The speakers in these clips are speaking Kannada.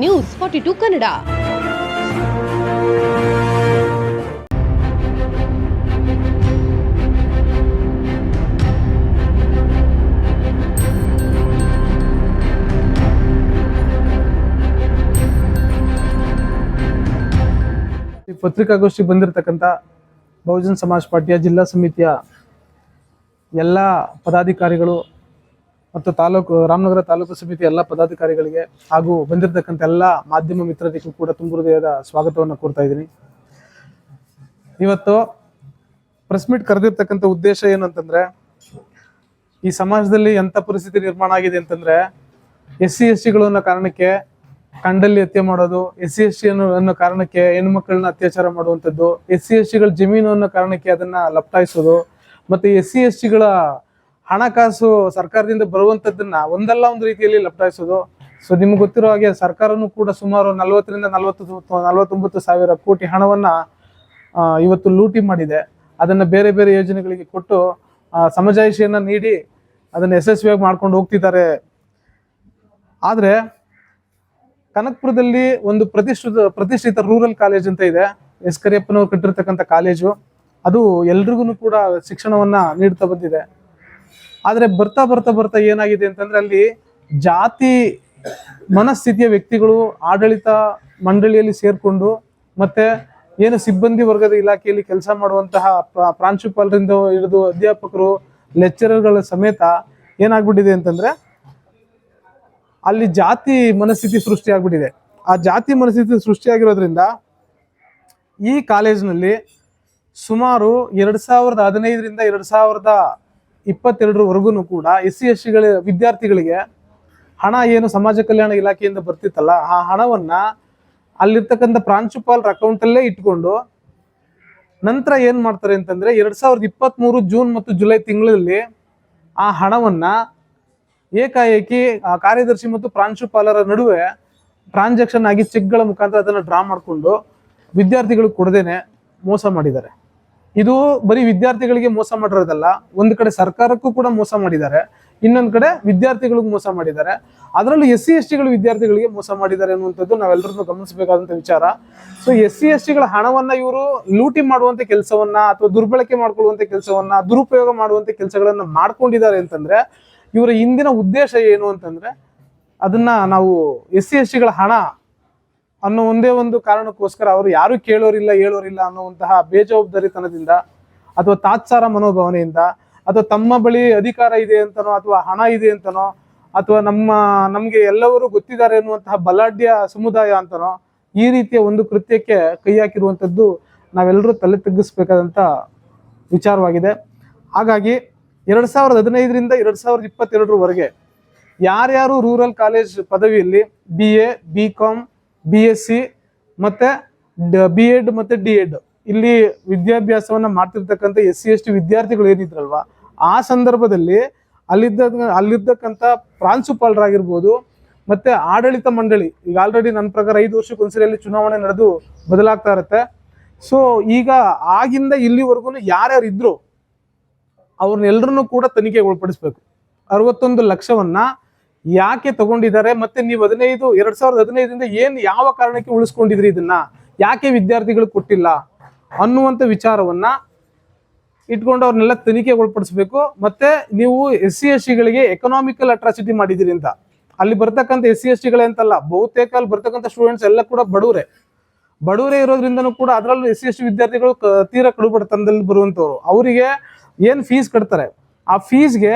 ನ್ಯೂಸ್ 42 ಕನ್ನಡ. ಪತ್ರಿಕಾಗೋಷ್ಠಿ ಬಂದಿರತಕ್ಕಂಥ ಬಹುಜನ್ ಸಮಾಜ್ ಪಾರ್ಟಿಯ ಜಿಲ್ಲಾ ಸಮಿತಿಯ ಎಲ್ಲ ಪದಾಧಿಕಾರಿಗಳು ಮತ್ತು ರಾಮನಗರ ತಾಲೂಕು ಸಮಿತಿ ಎಲ್ಲ ಪದಾಧಿಕಾರಿಗಳಿಗೆ ಹಾಗೂ ಬಂದಿರತಕ್ಕಂಥ ಎಲ್ಲ ಮಾಧ್ಯಮ ಮಿತ್ರರಿಗೂ ಕೂಡ ತುಂಬ ಹೃದಯದ ಸ್ವಾಗತವನ್ನು ಕೋರ್ತಾ ಇದ್ದೀನಿ. ಇವತ್ತು ಪ್ರೆಸ್ ಮೀಟ್ ಕರೆದಿರ್ತಕ್ಕಂಥ ಉದ್ದೇಶ ಏನಂತಂದ್ರೆ, ಈ ಸಮಾಜದಲ್ಲಿ ಎಂಥ ಪರಿಸ್ಥಿತಿ ನಿರ್ಮಾಣ ಆಗಿದೆ ಅಂತಂದ್ರೆ, SC ST ಅನ್ನೋ ಕಾರಣಕ್ಕೆ ಕಂಡಲ್ಲಿ ಹತ್ಯೆ ಮಾಡೋದು, SC ST ಅನ್ನೋ ಕಾರಣಕ್ಕೆ ಹೆಣ್ಮಕ್ಳನ್ನ ಅತ್ಯಾಚಾರ ಮಾಡುವಂಥದ್ದು, SC ST ಜಮೀನು ಅನ್ನೋ ಕಾರಣಕ್ಕೆ ಅದನ್ನ ಲಪ್ಟಾಯಿಸೋದು, ಮತ್ತೆ SC ST ಹಣಕಾಸು ಸರ್ಕಾರದಿಂದ ಬರುವಂತದ್ದನ್ನ ಒಂದಲ್ಲ ಒಂದು ರೀತಿಯಲ್ಲಿ ಲಪ್ಟಾಯಿಸೋದು. ಸೊ ನಿಮ್ಗೆ ಗೊತ್ತಿರೋ ಹಾಗೆ ಸರ್ಕಾರನೂ ಕೂಡ ಸುಮಾರು 40ರಿಂದ 49 ಸಾವಿರ ಕೋಟಿ ಹಣವನ್ನ ಇವತ್ತು ಲೂಟಿ ಮಾಡಿದೆ. ಅದನ್ನ ಬೇರೆ ಬೇರೆ ಯೋಜನೆಗಳಿಗೆ ಕೊಟ್ಟು ಸಮಜಾಯಿಷಿಯನ್ನ ನೀಡಿ ಅದನ್ನ ಯಶಸ್ವಿಯಾಗಿ ಮಾಡ್ಕೊಂಡು ಹೋಗ್ತಿದ್ದಾರೆ. ಆದ್ರೆ ಕನಕಪುರದಲ್ಲಿ ಒಂದು ಪ್ರತಿಷ್ಠಿತ ರೂರಲ್ ಕಾಲೇಜ್ ಅಂತ ಇದೆ, ಎಸ್ ಕರಿಯಪ್ಪನವ್ರು ಕಟ್ಟಿರ್ತಕ್ಕಂಥ ಕಾಲೇಜು. ಅದು ಎಲ್ರಿಗೂ ಕೂಡ ಶಿಕ್ಷಣವನ್ನ ನೀಡ್ತಾ ಬಂದಿದೆ. ಆದ್ರೆ ಬರ್ತಾ ಬರ್ತಾ ಬರ್ತಾ ಏನಾಗಿದೆ ಅಂತಂದ್ರೆ, ಅಲ್ಲಿ ಜಾತಿ ಮನಸ್ಥಿತಿಯ ವ್ಯಕ್ತಿಗಳು ಆಡಳಿತ ಮಂಡಳಿಯಲ್ಲಿ ಸೇರ್ಕೊಂಡು, ಮತ್ತೆ ಏನು ಸಿಬ್ಬಂದಿ ವರ್ಗದ ಇಲಾಖೆಯಲ್ಲಿ ಕೆಲಸ ಮಾಡುವಂತಹ ಪ್ರಾಂಶುಪಾಲರಿಂದ ಹಿಡಿದು ಅಧ್ಯಾಪಕರು, ಲೆಕ್ಚರರ್ಗಳ ಸಮೇತ ಏನಾಗ್ಬಿಟ್ಟಿದೆ ಅಂತಂದ್ರೆ, ಅಲ್ಲಿ ಜಾತಿ ಮನಸ್ಥಿತಿ ಸೃಷ್ಟಿಯಾಗ್ಬಿಟ್ಟಿದೆ. ಆ ಜಾತಿ ಮನಸ್ಥಿತಿ ಸೃಷ್ಟಿಯಾಗಿರೋದ್ರಿಂದ ಈ ಕಾಲೇಜಿನಲ್ಲಿ ಸುಮಾರು 2015ರಿಂದ 2022 ಕೂಡ SC ST ವಿದ್ಯಾರ್ಥಿಗಳಿಗೆ ಹಣ ಏನು ಸಮಾಜ ಕಲ್ಯಾಣ ಇಲಾಖೆಯಿಂದ ಬರ್ತಿತ್ತಲ್ಲ, ಆ ಹಣವನ್ನ ಅಲ್ಲಿರ್ತಕ್ಕಂಥ ಪ್ರಾಂಶುಪಾಲರ ಅಕೌಂಟಲ್ಲೇ ಇಟ್ಕೊಂಡು ನಂತರ ಏನ್ ಮಾಡ್ತಾರೆ ಅಂತಂದ್ರೆ, 2023 ಜೂನ್ ಮತ್ತು ಜುಲೈ ತಿಂಗಳಲ್ಲಿ ಆ ಹಣವನ್ನ ಏಕಾಏಕಿ ಆ ಕಾರ್ಯದರ್ಶಿ ಮತ್ತು ಪ್ರಾಂಶುಪಾಲರ ನಡುವೆ ಟ್ರಾನ್ಸಾಕ್ಷನ್ ಆಗಿ ಚೆಕ್ಗಳ ಮುಖಾಂತರ ಅದನ್ನು ಡ್ರಾ ಮಾಡಿಕೊಂಡು ವಿದ್ಯಾರ್ಥಿಗಳು ಕೊಡದೇನೆ ಮೋಸ ಮಾಡಿದ್ದಾರೆ. ಇದು ಬರೀ ವಿದ್ಯಾರ್ಥಿಗಳಿಗೆ ಮೋಸ ಮಾಡಿರೋದಲ್ಲ, ಒಂದು ಕಡೆ ಸರ್ಕಾರಕ್ಕೂ ಕೂಡ ಮೋಸ ಮಾಡಿದ್ದಾರೆ, ಇನ್ನೊಂದು ಕಡೆ ವಿದ್ಯಾರ್ಥಿಗಳಿಗೂ ಮೋಸ ಮಾಡಿದ್ದಾರೆ. ಅದರಲ್ಲೂ SC ST ವಿದ್ಯಾರ್ಥಿಗಳಿಗೆ ಮೋಸ ಮಾಡಿದ್ದಾರೆ ಅನ್ನುವಂಥದ್ದು ನಾವೆಲ್ಲರನ್ನು ಗಮನಿಸಬೇಕಾದಂಥ ವಿಚಾರ. ಸೊ SC ST ಹಣವನ್ನ ಇವರು ಲೂಟಿ ಮಾಡುವಂತ ಕೆಲಸವನ್ನ ಅಥವಾ ದುರ್ಬಳಕೆ ಮಾಡ್ಕೊಳ್ಳುವಂತ ಕೆಲಸವನ್ನ, ದುರುಪಯೋಗ ಮಾಡುವಂತ ಕೆಲಸಗಳನ್ನ ಮಾಡ್ಕೊಂಡಿದ್ದಾರೆ ಅಂತಂದ್ರೆ, ಇವರ ಹಿಂದಿನ ಉದ್ದೇಶ ಏನು ಅಂತಂದ್ರೆ, ಅದನ್ನ ನಾವು SC ST ಹಣ ಅನ್ನೋ ಒಂದೇ ಒಂದು ಕಾರಣಕ್ಕೋಸ್ಕರ ಅವರು ಯಾರು ಕೇಳೋರಿಲ್ಲ ಹೇಳೋರಿಲ್ಲ ಅನ್ನುವಂತಹ ಬೇಜವಾಬ್ದಾರಿತನದಿಂದ ಅಥವಾ ತಾತ್ಸಾರ ಮನೋಭಾವನೆಯಿಂದ ಅಥವಾ ತಮ್ಮ ಬಳಿ ಅಧಿಕಾರ ಇದೆ ಅಂತನೋ ಅಥವಾ ಹಣ ಇದೆ ಅಂತನೋ ಅಥವಾ ನಮ್ಗೆ ಎಲ್ಲವರು ಗೊತ್ತಿದ್ದಾರೆ ಅನ್ನುವಂತಹ ಬಲಾಢ್ಯ ಸಮುದಾಯ ಅಂತನೋ ಈ ರೀತಿಯ ಒಂದು ಕೃತ್ಯಕ್ಕೆ ಕೈ ಹಾಕಿರುವಂಥದ್ದು ನಾವೆಲ್ಲರೂ ತಲೆ ತಗ್ಗಿಸ್ಬೇಕಾದಂಥ ವಿಚಾರವಾಗಿದೆ. ಹಾಗಾಗಿ 2015ರಿಂದ 2022 ಯಾರ್ಯಾರು ರೂರಲ್ ಕಾಲೇಜ್ ಪದವಿಯಲ್ಲಿ BA, BCom, BSc ಮತ್ತೆ B.Ed ಮತ್ತೆ D.Ed ಇಲ್ಲಿ ವಿದ್ಯಾಭ್ಯಾಸವನ್ನ ಮಾಡ್ತಿರ್ತಕ್ಕಂಥ SC ST ವಿದ್ಯಾರ್ಥಿಗಳು ಏನಿದ್ರಲ್ವಾ, ಆ ಸಂದರ್ಭದಲ್ಲಿ ಅಲ್ಲಿರ್ತಕ್ಕಂಥ ಪ್ರಾಂಶುಪಾಲರಾಗಿರ್ಬೋದು ಮತ್ತೆ ಆಡಳಿತ ಮಂಡಳಿ, ಈಗ ಆಲ್ರೆಡಿ ನನ್ನ ಪ್ರಕಾರ 5 ವರ್ಷಕ್ಕೊಂದ್ಸರಿಯಲ್ಲಿ ಚುನಾವಣೆ ನಡೆದು ಬದಲಾಗ್ತಾ ಇರುತ್ತೆ. ಸೊ ಈಗ ಆಗಿಂದ ಇಲ್ಲಿವರೆಗೂ ಯಾರ್ಯಾರು ಇದ್ರು ಅವ್ರನ್ನೆಲ್ಲರನ್ನೂ ಕೂಡ ತನಿಖೆಗೆ ಒಳಪಡಿಸ್ಬೇಕು. 61 ಲಕ್ಷವನ್ನ ಯಾಕೆ ತಗೊಂಡಿದ್ದಾರೆ, ಮತ್ತೆ ನೀವು 2015ರಿಂದ ಯಾವ ಕಾರಣಕ್ಕೆ ಉಳಿಸ್ಕೊಂಡಿದ್ರಿ, ಇದನ್ನ ಯಾಕೆ ವಿದ್ಯಾರ್ಥಿಗಳು ಕೊಟ್ಟಿಲ್ಲ ಅನ್ನುವಂಥ ವಿಚಾರವನ್ನ ಇಟ್ಕೊಂಡು ಅವ್ರನ್ನೆಲ್ಲ ತನಿಖೆಗೆ ಒಳಪಡಿಸ್ಬೇಕು. ಮತ್ತೆ ನೀವು SC ST ಎಕನಾಮಿಕಲ್ ಅಟ್ರಾಸಿಟಿ ಮಾಡಿದಿರಿ ಅಂತ, ಅಲ್ಲಿ ಬರ್ತಕ್ಕಂಥ SC ST ಅಂತಲ್ಲ, ಬಹುತೇಕ ಅಲ್ಲಿ ಬರ್ತಕ್ಕಂಥ ಸ್ಟೂಡೆಂಟ್ಸ್ ಎಲ್ಲ ಕೂಡ ಬಡವರೇ ಇರೋದ್ರಿಂದನೂ ಕೂಡ, ಅದರಲ್ಲೂ SC ST ವಿದ್ಯಾರ್ಥಿಗಳು ತೀರಾ ಕಡುಬಡತನದಲ್ಲಿ ಬರುವಂತವ್ರು. ಅವರಿಗೆ ಏನ್ ಫೀಸ್ ಕಟ್ತಾರೆ, ಆ ಫೀಸ್ಗೆ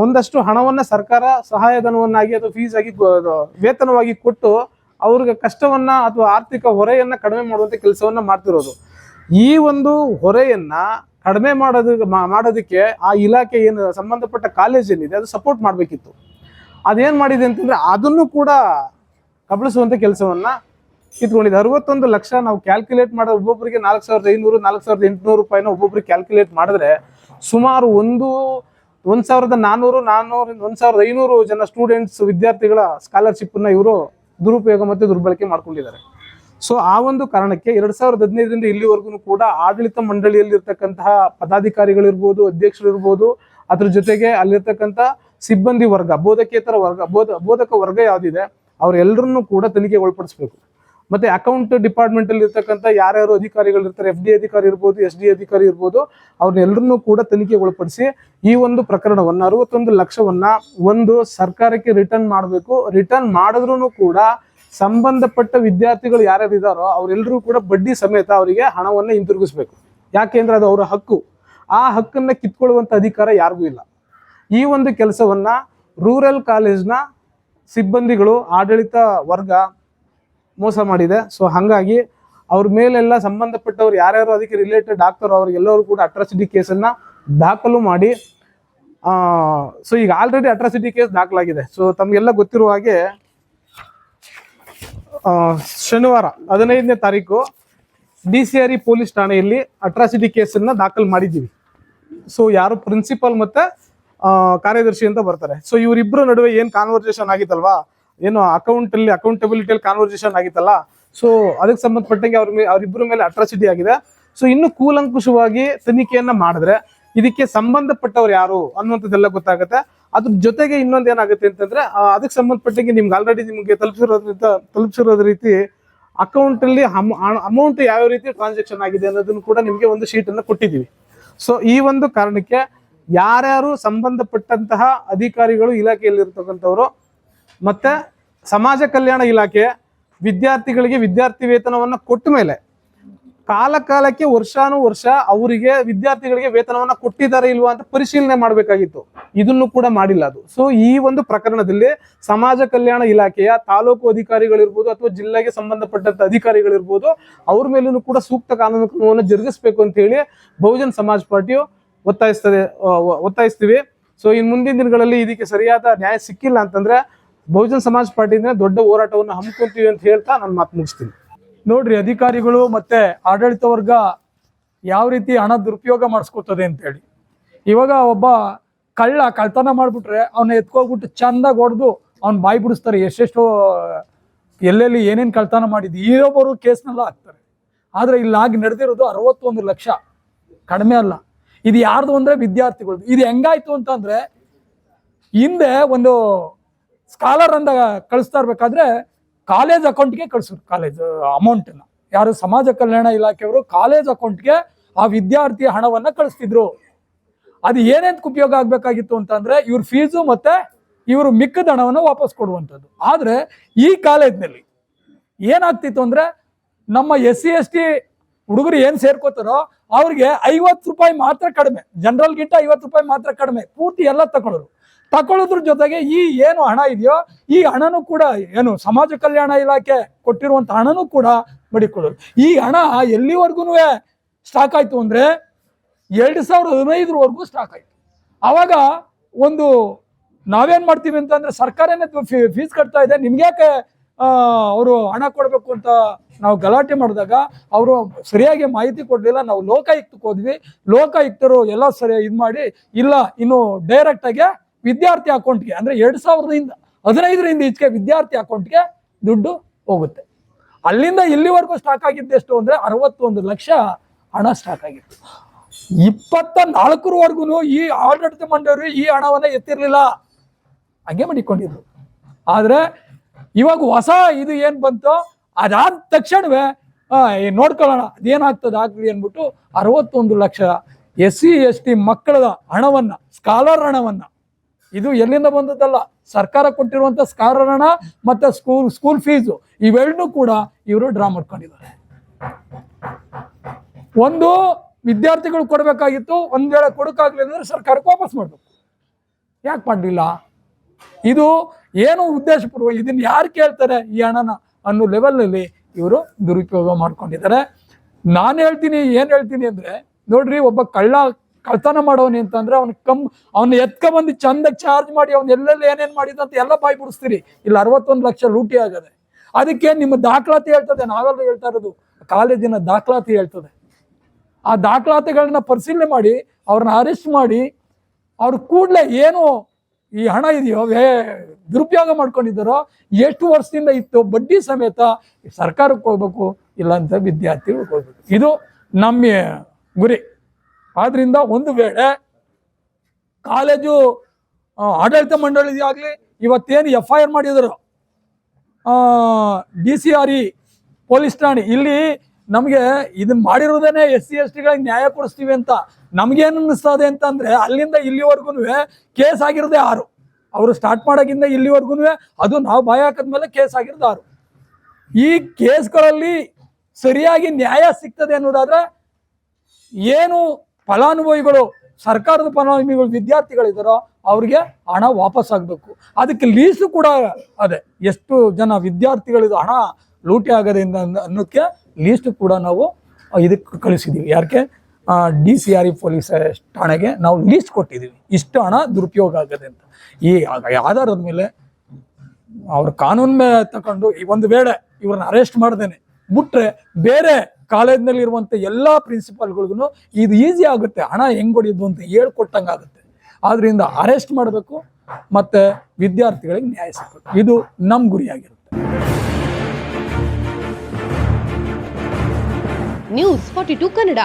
ಒಂದಷ್ಟು ಹಣವನ್ನ ಸರ್ಕಾರ ಸಹಾಯಧನವನ್ನಾಗಿ ಅಥವಾ ಫೀಸ್ ಆಗಿ ವೇತನವಾಗಿ ಕೊಟ್ಟು ಅವ್ರಿಗೆ ಕಷ್ಟವನ್ನ ಅಥವಾ ಆರ್ಥಿಕ ಹೊರೆಯನ್ನ ಕಡಿಮೆ ಮಾಡುವಂತ ಕೆಲಸವನ್ನ ಮಾಡ್ತಿರೋದು. ಈ ಒಂದು ಹೊರೆಯನ್ನ ಕಡಿಮೆ ಮಾಡೋದಕ್ಕೆ ಆ ಇಲಾಖೆ ಏನು ಸಂಬಂಧಪಟ್ಟ ಕಾಲೇಜ್ ಏನಿದೆ ಅದು ಸಪೋರ್ಟ್ ಮಾಡ್ಬೇಕಿತ್ತು. ಅದೇನ್ ಮಾಡಿದೆ ಅಂತಂದ್ರೆ, ಅದನ್ನು ಕೂಡ ಕಬಳಿಸುವಂತ ಕೆಲಸವನ್ನ ಕಿತ್ಕೊಂಡಿದೆ. 61 ಲಕ್ಷ ನಾವು ಕ್ಯಾಲ್ಕುಲೇಟ್ ಮಾಡೋದು ಒಬ್ಬೊಬ್ಬರಿಗೆ 4500 4800 ರೂಪಾಯಿನ ಒಬ್ಬೊಬ್ರಿಗೆ ಕ್ಯಾಲ್ಕುಲೇಟ್ ಮಾಡಿದ್ರೆ ಸುಮಾರು 1400 ಜನ ಸ್ಟೂಡೆಂಟ್ಸ್ ವಿದ್ಯಾರ್ಥಿಗಳ ಸ್ಕಾಲರ್ಶಿಪ್ ನ ಇವರು ದುರುಪಯೋಗ ಮತ್ತೆ ದುರ್ಬಳಕೆ ಮಾಡ್ಕೊಂಡಿದ್ದಾರೆ. ಸೊ ಆ ಒಂದು ಕಾರಣಕ್ಕೆ 2015ರಿಂದ ಇಲ್ಲಿವರೆಗೂ ಕೂಡ ಆಡಳಿತ ಮಂಡಳಿಯಲ್ಲಿ ಇರ್ತಕ್ಕಂತಹ ಪದಾಧಿಕಾರಿಗಳಿರ್ಬೋದು, ಅಧ್ಯಕ್ಷರಿರ್ಬೋದು, ಅದ್ರ ಜೊತೆಗೆ ಅಲ್ಲಿರ್ತಕ್ಕಂಥ ಸಿಬ್ಬಂದಿ ವರ್ಗ, ಬೋಧಕೇತರ ವರ್ಗ, ಬೋಧಕ ವರ್ಗ ಯಾವ್ದಿದೆ ಅವರೆಲ್ಲರನ್ನೂ ಕೂಡ ತನಿಖೆಗೆ ಒಳಪಡಿಸಬೇಕು. ಮತ್ತೆ ಅಕೌಂಟ್ ಡಿಪಾರ್ಟ್ಮೆಂಟ್ ಅಲ್ಲಿ ಇರ್ತಕ್ಕಂಥ ಯಾರ್ಯಾರು ಅಧಿಕಾರಿಗಳು ಇರ್ತಾರೆ, FD ಅಧಿಕಾರಿ ಇರ್ಬೋದು, SD ಅಧಿಕಾರಿ ಇರ್ಬೋದು, ಅವ್ರನ್ನೆಲ್ಲರನ್ನೂ ಕೂಡ ತನಿಖೆಗೆ ಒಳಪಡಿಸಿ ಈ ಒಂದು ಪ್ರಕರಣವನ್ನ 61 ಲಕ್ಷವನ್ನ ಒಂದು ಸರ್ಕಾರಕ್ಕೆ ರಿಟರ್ನ್ ಮಾಡಬೇಕು. ರಿಟರ್ನ್ ಮಾಡಿದ್ರು ಕೂಡ ಸಂಬಂಧಪಟ್ಟ ವಿದ್ಯಾರ್ಥಿಗಳು ಯಾರ್ಯಾರು ಇದ್ದಾರೋ ಅವರೆಲ್ಲರೂ ಕೂಡ ಬಡ್ಡಿ ಸಮೇತ ಅವರಿಗೆ ಹಣವನ್ನ ಹಿಂತಿರುಗಿಸ್ಬೇಕು. ಯಾಕೆಂದ್ರೆ ಅದು ಅವರ ಹಕ್ಕು. ಆ ಹಕ್ಕನ್ನ ಕಿತ್ಕೊಳ್ಳುವಂತ ಅಧಿಕಾರ ಯಾರಿಗೂ ಇಲ್ಲ. ಈ ಒಂದು ಕೆಲಸವನ್ನ ರೂರಲ್ ಕಾಲೇಜ್ನ ಸಿಬ್ಬಂದಿಗಳು, ಆಡಳಿತ ವರ್ಗ ಮೋಸ ಮಾಡಿದೆ. ಸೊ ಹಾಗಾಗಿ ಅವ್ರ ಮೇಲೆಲ್ಲ ಸಂಬಂಧಪಟ್ಟವ್ರು ಯಾರ್ಯಾರು ಅದಕ್ಕೆ ರಿಲೇಟೆಡ್ ಆಗ್ತಾರೋ ಅವ್ರಿಗೆಲ್ಲರೂ ಕೂಡ ಅಟ್ರಾಸಿಟಿ ಕೇಸನ್ನ ದಾಖಲು ಮಾಡಿ ಸೊ ಈಗ ಆಲ್ರೆಡಿ ಅಟ್ರಾಸಿಟಿ ಕೇಸ್ ದಾಖಲಾಗಿದೆ. ಸೊ ತಮಗೆಲ್ಲ ಗೊತ್ತಿರುವ ಹಾಗೆ ಶನಿವಾರ 15ನೇ ತಾರೀಕು DCRE ಪೊಲೀಸ್ ಠಾಣೆಯಲ್ಲಿ ಅಟ್ರಾಸಿಟಿ ಕೇಸನ್ನ ದಾಖಲು ಮಾಡಿದ್ದೀವಿ. ಸೊ ಯಾರು ಪ್ರಿನ್ಸಿಪಲ್ ಮತ್ತೆ ಕಾರ್ಯದರ್ಶಿ ಅಂತ ಬರ್ತಾರೆ. ಸೊ ಇವರಿಬ್ಬರ ನಡುವೆ ಏನು ಕಾನ್ವರ್ಸೇಷನ್ ಆಗಿತ್ತಲ್ವಾ, ಏನು ಅಕೌಂಟಬಿಲಿಟಿಯಲ್ಲಿ ಕಾನ್ವರ್ಸೇಷನ್ ಆಗಿತ್ತಲ್ಲ, ಸೊ ಅದಕ್ಕೆ ಸಂಬಂಧಪಟ್ಟಂಗೆ ಅವರಿಬ್ಬರ ಮೇಲೆ ಅಟ್ರಾಸಿಟಿ ಆಗಿದೆ. ಸೊ ಇನ್ನು ಕೂಲಂಕುಷವಾಗಿ ತನಿಖೆಯನ್ನ ಮಾಡಿದ್ರೆ ಇದಕ್ಕೆ ಸಂಬಂಧಪಟ್ಟವ್ರು ಯಾರು ಅನ್ನುವಂಥದ್ದೆಲ್ಲ ಗೊತ್ತಾಗುತ್ತೆ. ಅದ್ರ ಜೊತೆಗೆ ಇನ್ನೊಂದು ಏನಾಗುತ್ತೆ ಅಂತಂದ್ರೆ ಅದಕ್ಕೆ ಸಂಬಂಧಪಟ್ಟಂಗೆ ನಿಮ್ಗೆ ಆಲ್ರೆಡಿ ನಿಮಗೆ ತಲುಪಿಸಿರೋದ ರೀತಿ ಅಕೌಂಟ್ ಅಲ್ಲಿ ಅಮೌಂಟ್ ಯಾವ ರೀತಿ ಟ್ರಾನ್ಸಾಕ್ಷನ್ ಆಗಿದೆ ಅನ್ನೋದನ್ನು ಕೂಡ ನಿಮಗೆ ಒಂದು ಶೀಟ್ ಅನ್ನು ಕೊಟ್ಟಿದ್ದೀವಿ. ಸೊ ಈ ಒಂದು ಕಾರಣಕ್ಕೆ ಯಾರ್ಯಾರು ಸಂಬಂಧಪಟ್ಟಂತಹ ಅಧಿಕಾರಿಗಳು, ಇಲಾಖೆಯಲ್ಲಿ ಇರ್ತಕ್ಕಂಥವ್ರು ಮತ್ತೆ ಸಮಾಜ ಕಲ್ಯಾಣ ಇಲಾಖೆ ವಿದ್ಯಾರ್ಥಿಗಳಿಗೆ ವಿದ್ಯಾರ್ಥಿ ವೇತನವನ್ನ ಕೊಟ್ಟ ಮೇಲೆ ಕಾಲಕ್ಕೆ ವರ್ಷಾನುವರ್ಷ ಅವರಿಗೆ ವಿದ್ಯಾರ್ಥಿಗಳಿಗೆ ವೇತನವನ್ನ ಕೊಟ್ಟಿದ್ದಾರೆ ಇಲ್ವಾ ಅಂತ ಪರಿಶೀಲನೆ ಮಾಡಬೇಕಾಗಿತ್ತು. ಇದನ್ನು ಕೂಡ ಮಾಡಿಲ್ಲ ಅದು. ಸೊ ಈ ಒಂದು ಪ್ರಕರಣದಲ್ಲಿ ಸಮಾಜ ಕಲ್ಯಾಣ ಇಲಾಖೆಯ ತಾಲೂಕು ಅಧಿಕಾರಿಗಳಿರ್ಬೋದು ಅಥವಾ ಜಿಲ್ಲೆಗೆ ಸಂಬಂಧಪಟ್ಟಂತ ಅಧಿಕಾರಿಗಳಿರ್ಬೋದು, ಅವ್ರ ಮೇಲೂ ಕೂಡ ಸೂಕ್ತ ಕಾನೂನು ಕ್ರಮವನ್ನು ಜರುಗಿಸ್ಬೇಕು ಅಂತ ಹೇಳಿ ಬಹುಜನ್ ಸಮಾಜ್ ಪಾರ್ಟಿಯು ಒತ್ತಾಯಿಸ್ತೀವಿ. ಸೊ ಇನ್ನು ಮುಂದಿನ ದಿನಗಳಲ್ಲಿ ಇದಕ್ಕೆ ಸರಿಯಾದ ನ್ಯಾಯ ಸಿಕ್ಕಿಲ್ಲ ಅಂತಂದ್ರೆ ಬಹುಜನ್ ಸಮಾಜ್ ಪಾರ್ಟಿಯಿಂದ ದೊಡ್ಡ ಹೋರಾಟವನ್ನು ಹಮ್ಮಿಕೊಂತೀವಿ ಅಂತ ಹೇಳ್ತಾ ನಾನು ಮಾತು ಮುಗಿಸ್ತೀನಿ. ನೋಡ್ರಿ, ಅಧಿಕಾರಿಗಳು ಮತ್ತೆ ಆಡಳಿತ ವರ್ಗ ಯಾವ ರೀತಿ ಹಣ ದುರುಪಯೋಗ ಮಾಡಿಸ್ಕೊತದೆ ಅಂತೇಳಿ. ಇವಾಗ ಒಬ್ಬ ಕಳ್ತನ ಮಾಡ್ಬಿಟ್ರೆ ಅವನ್ನ ಎತ್ಕೋಗ್ಬಿಟ್ಟು ಚಂದಾಗಿ ಹೊಡೆದು ಅವ್ನ ಬಾಯಿ ಬಿಡಿಸ್ತಾರೆ. ಎಷ್ಟೆಷ್ಟು ಎಲ್ಲೆಲ್ಲಿ ಏನೇನು ಕಳ್ತನ ಮಾಡಿದ್ದು ಇನ್ನೊಬ್ಬರು ಕೇಸ್ನೆಲ್ಲ ಹಾಕ್ತಾರೆ. ಆದರೆ ಇಲ್ಲಾಗಿ ನಡೆದಿರೋದು 61 ಲಕ್ಷ, ಕಡಿಮೆ ಅಲ್ಲ. ಇದು ಯಾರ್ದು ಅಂದರೆ ವಿದ್ಯಾರ್ಥಿಗಳದ್ದು. ಇದು ಹೆಂಗಾಯ್ತು ಅಂತಂದ್ರೆ, ಹಿಂದೆ ಒಂದು ಸ್ಕಾಲರ್ ಅಂತ ಕಳಿಸ್ತಾ ಇರ್ಬೇಕಾದ್ರೆ ಕಾಲೇಜ್ ಅಕೌಂಟ್ಗೆ ಕಳಿಸೋರು. ಕಾಲೇಜ್ ಅಮೌಂಟನ್ನ ಯಾರು ಸಮಾಜ ಕಲ್ಯಾಣ ಇಲಾಖೆಯವರು ಕಾಲೇಜ್ ಅಕೌಂಟ್ಗೆ ಆ ವಿದ್ಯಾರ್ಥಿ ಹಣವನ್ನ ಕಳಿಸ್ತಿದ್ರು. ಅದು ಏನೇಂತ ಉಪಯೋಗ ಆಗ್ಬೇಕಾಗಿತ್ತು ಅಂತಂದ್ರೆ ಇವ್ರ ಫೀಸು ಮತ್ತೆ ಇವರು ಮಿಕ್ಕದ ಹಣವನ್ನು ವಾಪಸ್ ಕೊಡುವಂಥದ್ದು. ಆದ್ರೆ ಈ ಕಾಲೇಜ್ನಲ್ಲಿ ಏನಾಗ್ತಿತ್ತು ಅಂದ್ರೆ, ನಮ್ಮ SC ST ಹುಡುಗರು ಏನ್ ಸೇರ್ಕೋತಾರೋ ಅವ್ರಿಗೆ 50 ರೂಪಾಯಿ ಮಾತ್ರ ಕಡಿಮೆ, ಜನರಲ್ಗಿಂತ 50 ರೂಪಾಯಿ ಮಾತ್ರ ಕಡಿಮೆ, ಪೂರ್ತಿ ಎಲ್ಲ ತಗೊಳ್ಳೋದ್ರ ಜೊತೆಗೆ ಈ ಏನು ಹಣ ಇದೆಯೋ ಈ ಹಣನೂ ಕೂಡ ಏನು ಸಮಾಜ ಕಲ್ಯಾಣ ಇಲಾಖೆ ಕೊಟ್ಟಿರುವಂತ ಹಣನೂ ಕೂಡ ಮಡಿಕೊಳ್ಳೋದು. ಈ ಹಣ ಎಲ್ಲಿವರೆಗೂ ಸ್ಟಾಕ್ ಆಯ್ತು ಅಂದ್ರೆ 2015 ಸ್ಟಾಕ್ ಆಯ್ತು. ಅವಾಗ ಒಂದು ನಾವೇನ್ ಮಾಡ್ತೀವಿ ಅಂತಂದ್ರೆ, ಸರ್ಕಾರನೇ ಫೀಸ್ ಕಟ್ತಾ ಇದೆ, ನಿಮ್ಗ್ಯಾಕೆ ಅವರು ಹಣ ಕೊಡಬೇಕು ಅಂತ ನಾವು ಗಲಾಟೆ ಮಾಡಿದಾಗ ಅವರು ಸರಿಯಾಗಿ ಮಾಹಿತಿ ಕೊಡ್ಲಿಲ್ಲ. ನಾವು ಲೋಕಾಯುಕ್ತಕ್ಕೆ ಹೋದ್ವಿ. ಲೋಕಾಯುಕ್ತರು ಎಲ್ಲ ಸರಿ ಇದು ಮಾಡಿ, ಇಲ್ಲ ಇನ್ನು ಡೈರೆಕ್ಟ್ ಆಗಿ ವಿದ್ಯಾರ್ಥಿ ಅಕೌಂಟ್ಗೆ ಅಂದ್ರೆ 2015 ಈಚೆಗೆ ವಿದ್ಯಾರ್ಥಿ ಅಕೌಂಟ್ಗೆ ದುಡ್ಡು ಹೋಗುತ್ತೆ. ಅಲ್ಲಿಂದ ಇಲ್ಲಿವರೆಗೂ ಸ್ಟಾಕ್ ಆಗಿದ್ದು ಎಷ್ಟು ಅಂದ್ರೆ 61 ಲಕ್ಷ ಹಣ ಸ್ಟಾಕ್ ಆಗಿತ್ತು. 24ರವರೆಗೂ ಈ ಆಡಳಿತ ಮಂಡಳಿಯವರು ಈ ಹಣವನ್ನ ಎತ್ತಿರ್ಲಿಲ್ಲ, ಹಂಗೆ ಮಾಡಿಕೊಂಡಿದ್ರು. ಆದ್ರೆ ಇವಾಗ ಹೊಸ ಇದು ಏನ್ ಬಂತು, ಅದಾದ ತಕ್ಷಣವೇ ನೋಡ್ಕೊಳ್ಳೋಣ ಅದೇನಾಗ್ತದೆ ಆಗ್ಲಿ ಅಂದ್ಬಿಟ್ಟು 61 ಲಕ್ಷ SC ST ಮಕ್ಕಳ ಹಣವನ್ನ, ಸ್ಕಾಲರ್ ಹಣವನ್ನ, ಇದು ಎಲ್ಲಿಂದ ಬಂದದ್ದಲ್ಲ, ಸರ್ಕಾರ ಕೊಟ್ಟಿರುವಂತ ಸ್ಕಾಲರ್ ಹಣ ಮತ್ತೆ ಸ್ಕೂಲ್ ಫೀಸು ಇವೆರಡನ್ನೂ ಕೂಡ ಇವರು ಡ್ರಾ ಮಾಡ್ಕೊಂಡಿದ್ದಾರೆ. ಒಂದು ವಿದ್ಯಾರ್ಥಿಗಳು ಕೊಡಬೇಕಾಗಿತ್ತು, ಒಂದ್ ವೇಳೆ ಕೊಡಕ್ಕಾಗ್ಲಿ ಅಂದ್ರೆ ಸರ್ಕಾರಕ್ಕೆ ವಾಪಸ್ ಮಾಡ್ಬೇಕು. ಯಾಕೆ ಮಾಡಲಿಲ್ಲ? ಇದು ಏನು ಉದ್ದೇಶಪೂರ್ವ, ಇದನ್ನ ಯಾರು ಕೇಳ್ತಾರೆ ಈ ಹಣನ ಅನ್ನೋ ಲೆವೆಲ್ನಲ್ಲಿ ಇವರು ದುರುಪಯೋಗ ಮಾಡ್ಕೊಂಡಿದ್ದಾರೆ. ನಾನು ಏನ್ ಹೇಳ್ತೀನಿ ಅಂದ್ರೆ, ನೋಡ್ರಿ, ಒಬ್ಬ ಕಳ್ತನ ಮಾಡೋನಿ ಅಂತಂದ್ರೆ ಅವ್ನ ಎತ್ಕೊಂಡ್ಬಂದು ಚಂದಾಗಿ ಚಾರ್ಜ್ ಮಾಡಿ ಅವ್ನ ಎಲ್ಲೆಲ್ಲಿ ಏನೇನ್ ಮಾಡಿದಂತ ಎಲ್ಲ ಬಾಯಿ ಬಿಡಿಸ್ತೀರಿ. ಇಲ್ಲಿ 61 ಲಕ್ಷ ಲೂಟಿ ಆಗದೆ. ಅದಕ್ಕೆ ನಿಮ್ಮ ದಾಖಲಾತಿ ಹೇಳ್ತದೆ, ನಾವೆಲ್ಲ ಹೇಳ್ತಾ ಇರೋದು ಕಾಲೇಜಿನ ದಾಖಲಾತಿ ಹೇಳ್ತದೆ. ಆ ದಾಖಲಾತಿಗಳನ್ನ ಪರಿಶೀಲನೆ ಮಾಡಿ ಅವ್ರನ್ನ ಅರೆಸ್ಟ್ ಮಾಡಿ ಅವ್ರು ಕೂಡಲೇ ಏನು ಈ ಹಣ ಇದೆಯೋ ದುರುಪಯೋಗ ಮಾಡ್ಕೊಂಡಿದ್ದಾರೋ, ಎಷ್ಟು ವರ್ಷದಿಂದ ಇತ್ತು ಬಡ್ಡಿ ಸಮೇತ ಸರ್ಕಾರಕ್ಕೆ ಹೋಗ್ಬೇಕು, ಇಲ್ಲ ಅಂತ ವಿದ್ಯಾರ್ಥಿಗಳಿಗೆ ಹೋಗ್ಬೇಕು. ಇದು ನಮ್ಮ ಗುರಿ. ಆದ್ರಿಂದ ಒಂದು ವೇಳೆ ಕಾಲೇಜು ಆಡಳಿತ ಮಂಡಳಿ ಆಗ್ಲಿ ಇವತ್ತೇನು FIR ಮಾಡಿದ್ರು DCRE ಪೊಲೀಸ್ ಠಾಣೆ ಇಲ್ಲಿ ನಮಗೆ ಇದನ್ನ ಮಾಡಿರೋದೇನೆ SC/ST ಗಳಿಗೆ ನ್ಯಾಯ ಕೊಡಿಸ್ತೀವಿ ಅಂತ. ನಮ್ಗೇನು ಅನ್ನಿಸ್ತದೆ ಅಂತಂದ್ರೆ ಅಲ್ಲಿಂದ ಇಲ್ಲಿವರೆಗೂ ಕೇಸ್ ಆಗಿರೋದೇ 6. ಅವರು ಸ್ಟಾರ್ಟ್ ಮಾಡೋಕ್ಕಿಂತ ಇಲ್ಲಿವರೆಗೂ ಅದು ನಾವು ಬಾಯಿ ಹಾಕಿದ್ಮೇಲೆ ಕೇಸ್ ಆಗಿರೋದು 6. ಈ ಕೇಸ್ಗಳಲ್ಲಿ ಸರಿಯಾಗಿ ನ್ಯಾಯ ಸಿಗ್ತದೆ ಅನ್ನೋದಾದ್ರೆ ಏನು ಫಲಾನುಭವಿಗಳು ಸರ್ಕಾರದ ಫಲಾನುಭವಿಗಳು ವಿದ್ಯಾರ್ಥಿಗಳಿದ್ದಾರೋ ಅವ್ರಿಗೆ ಹಣ ವಾಪಸ್ ಆಗಬೇಕು. ಅದಕ್ಕೆ ಲೀಸ್ಟು ಕೂಡ ಅದೇ ಎಷ್ಟು ಜನ ವಿದ್ಯಾರ್ಥಿಗಳಿದು ಹಣ ಲೂಟಿ ಆಗದೆ ಅನ್ನೋದಕ್ಕೆ ಲೀಸ್ಟ್ ಕೂಡ ನಾವು ಇದಕ್ಕೆ ಕಳಿಸಿದ್ದೀವಿ. ಯಾಕೆ DCRE ಪೊಲೀಸ್ ಠಾಣೆಗೆ ನಾವು ಲೀಸ್ಟ್ ಕೊಟ್ಟಿದ್ದೀವಿ, ಇಷ್ಟು ಹಣ ದುರುಪಯೋಗ ಆಗದೆ ಅಂತ. ಈ ಆಧಾರದ ಮೇಲೆ ಅವ್ರ ಕಾನೂನು ಮೇಲೆ ತಗೊಂಡು ಒಂದು ವೇಳೆ ಇವ್ರನ್ನ ಅರೆಸ್ಟ್ ಮಾಡ್ದೇನೆ ಬಿಟ್ರೆ ಬೇರೆ ಕಾಲೇಜ್ನಲ್ಲಿ ಇರುವಂಥ ಎಲ್ಲ ಪ್ರಿನ್ಸಿಪಾಲ್ಗಳಿಗೂ ಇದು ಈಸಿ ಆಗುತ್ತೆ, ಹಣ ಹೆಂಗ್ ಹೊಡಿಯೋದು ಅಂತ ಹೇಳ್ಕೊಟ್ಟಂಗೆ ಆಗುತ್ತೆ. ಆದ್ರಿಂದ ಅರೆಸ್ಟ್ ಮಾಡಬೇಕು ಮತ್ತೆ ವಿದ್ಯಾರ್ಥಿಗಳಿಗೆ ನ್ಯಾಯ ಸಿಗಬೇಕು, ಇದು ನಮ್ಮ ಗುರಿಯಾಗಿರುತ್ತೆ. ನ್ಯೂಸ್ 42 ಕನ್ನಡ.